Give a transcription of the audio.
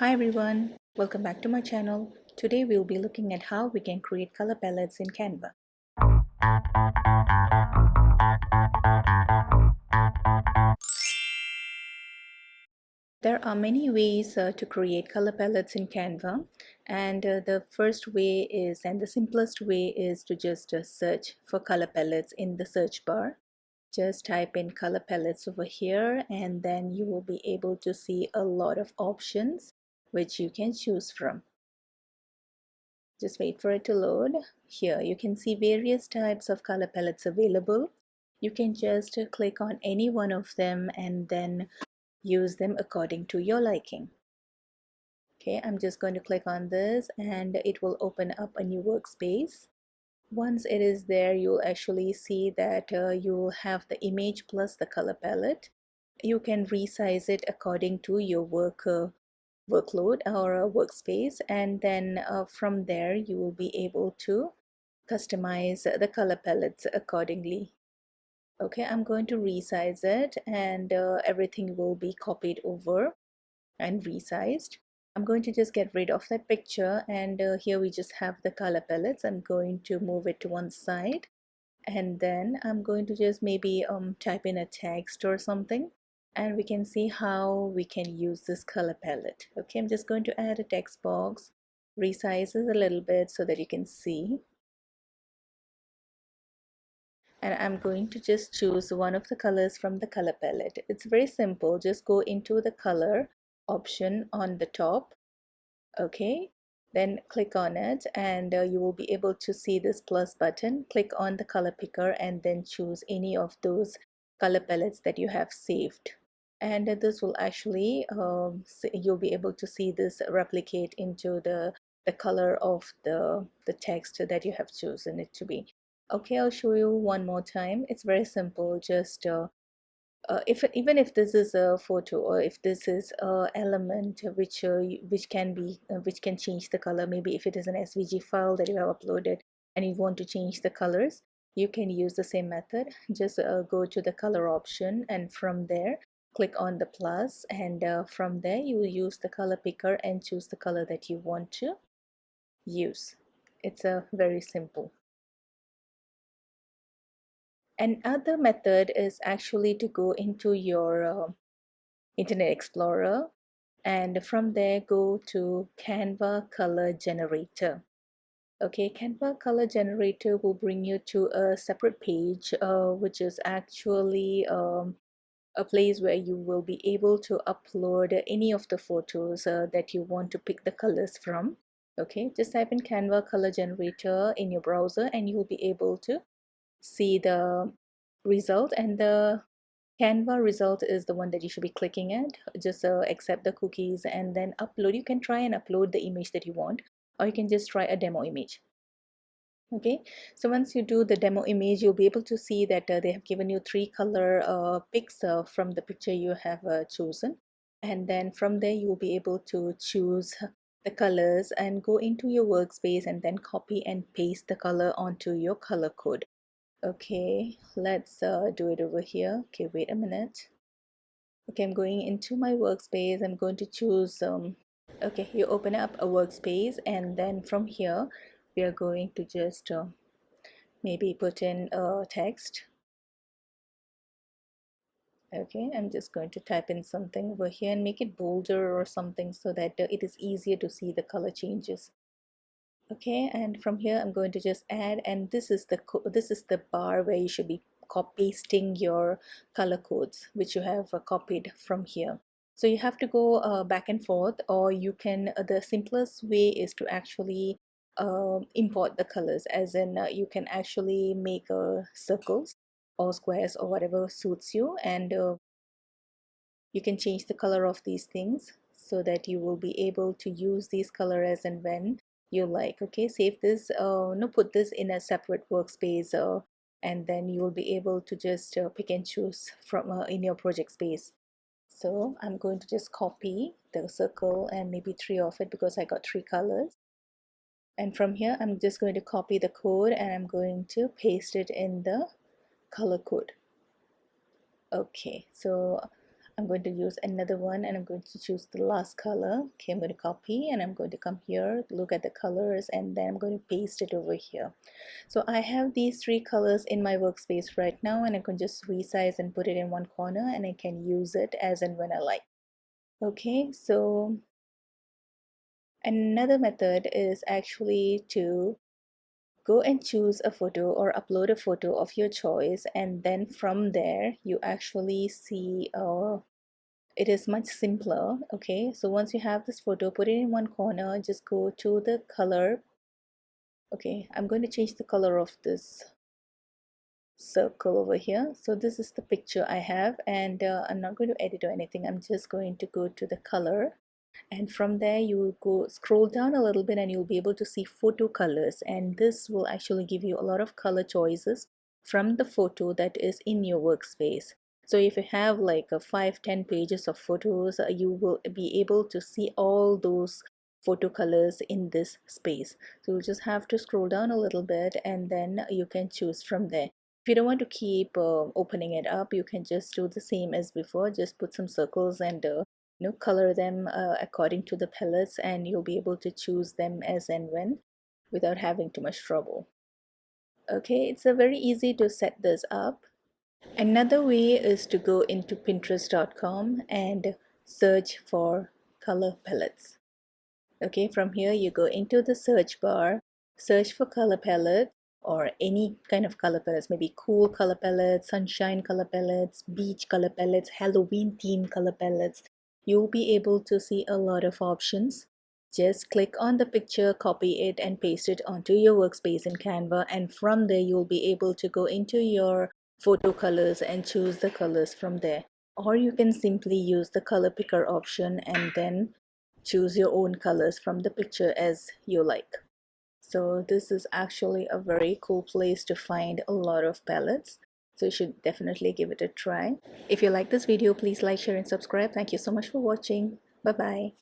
Hi everyone, welcome back to my channel. Today we'll be looking at how we can create color palettes in Canva. There are many ways to create color palettes in Canva, and the first way is, and the simplest way is to just search for color palettes in the search bar. Just type in color palettes over here and then you will be able to see a lot of options which you can choose from. Just wait for it to load. Here you can see various types of color palettes available. You can just click on any one of them and then use them according to your liking. Okay, I'm just going to click on this and it will open up a new workspace. Once it is there, you'll actually see that you'll have the image plus the color palette. You can resize it according to your workload or a workspace, and then from there you will be able to customize the color palettes accordingly. Okay, I'm going to resize it and everything will be copied over and resized. I'm going to just get rid of that picture and here we just have the color palettes. I'm going to move it to one side and then I'm going to just maybe type in a text or something and we can see how we can use this color palette. Okay, I'm just going to add a text box, resize it a little bit so that you can see, and I'm going to just choose one of the colors from the color palette. It's very simple. Just go into the color option on the top. Okay, then click on it and you will be able to see this plus button. Click on the color picker and then choose any of those color palettes that you have saved, and this will actually you'll be able to see this replicate into the color of the text that you have chosen it to be. Okay, I'll show you one more time. It's very simple. Just even if this is a photo or if this is a element which can be which can change the color, maybe if it is an SVG file that you have uploaded and you want to change the colors, you can use the same method. Just go to the color option and from there click on the plus, and from there you will use the color picker and choose the color that you want to use. It's a very simple. Another method is actually to go into your Internet Explorer and from there go to Canva Color Generator. Okay, Canva Color Generator will bring you to a separate page which is actually a place where you will be able to upload any of the photos that you want to pick the colors from. Okay, just type in Canva Color Generator in your browser and you will be able to see the result, and the Canva result is the one that you should be clicking at. Just accept the cookies and then upload. You can try and upload the image that you want, or you can just try a demo image. Okay, so once you do the demo image, you'll be able to see that they have given you three color pics from the picture you have chosen, and then from there you'll be able to choose the colors and go into your workspace and then copy and paste the color onto your color code. Okay, let's do it over here. Okay, wait a minute. Okay, I'm going into my workspace. I'm going to choose okay, you open up a workspace and then from here we are going to just maybe put in text. Okay, I'm just going to type in something over here and make it bolder or something so that it is easier to see the color changes. Okay, and from here I'm going to just add, and this is the bar where you should be pasting your color codes which you have copied from here. So you have to go back and forth, or you can the simplest way is to actually import the colors, as in you can actually make circles or squares or whatever suits you, and you can change the color of these things so that you will be able to use these color as and when you like. Okay, save this, no, put this in a separate workspace, and then you will be able to just pick and choose from in your project space. So I'm going to just copy the circle and maybe three of it because I got three colors, and from here I'm just going to copy the code and I'm going to paste it in the color code. Okay, so I'm going to use another one and I'm going to choose the last color. Okay, I'm going to copy and I'm going to come here, look at the colors, and then I'm going to paste it over here. So I have these three colors in my workspace right now, and I can just resize and put it in one corner and I can use it as and when I like. Okay, so another method is actually to go and choose a photo or upload a photo of your choice, and then from there you actually see it is much simpler. Okay, so once you have this photo, put it in one corner, just go to the color. Okay, I'm going to change the color of this circle over here. So this is the picture I have, and I'm not going to edit or anything. I'm just going to go to the color, and from there you will go scroll down a little bit and you'll be able to see photo colors, and this will actually give you a lot of color choices from the photo that is in your workspace. So if you have like a 5-10 pages of photos, you will be able to see all those photo colors in this space. So you'll just have to scroll down a little bit and then you can choose from there. If you don't want to keep opening it up, you can just do the same as before. Just put some circles and color them according to the palettes, and you'll be able to choose them as and when without having too much trouble. Okay, it's a very easy to set this up. Another way is to go into pinterest.com and search for color palettes. Okay, from here you go into the search bar, search for color palette or any kind of color palettes, maybe cool color palettes, sunshine color palettes, beach color palettes, Halloween theme color palettes. You'll be able to see a lot of options. Just click on the picture, copy it and paste it onto your workspace in Canva, and from there you'll be able to go into your photo colors and choose the colors from there. Or you can simply use the color picker option and then choose your own colors from the picture as you like. So this is actually a very cool place to find a lot of palettes. So you should definitely give it a try. If you like this video, please like, share and subscribe. Thank you so much for watching. Bye bye.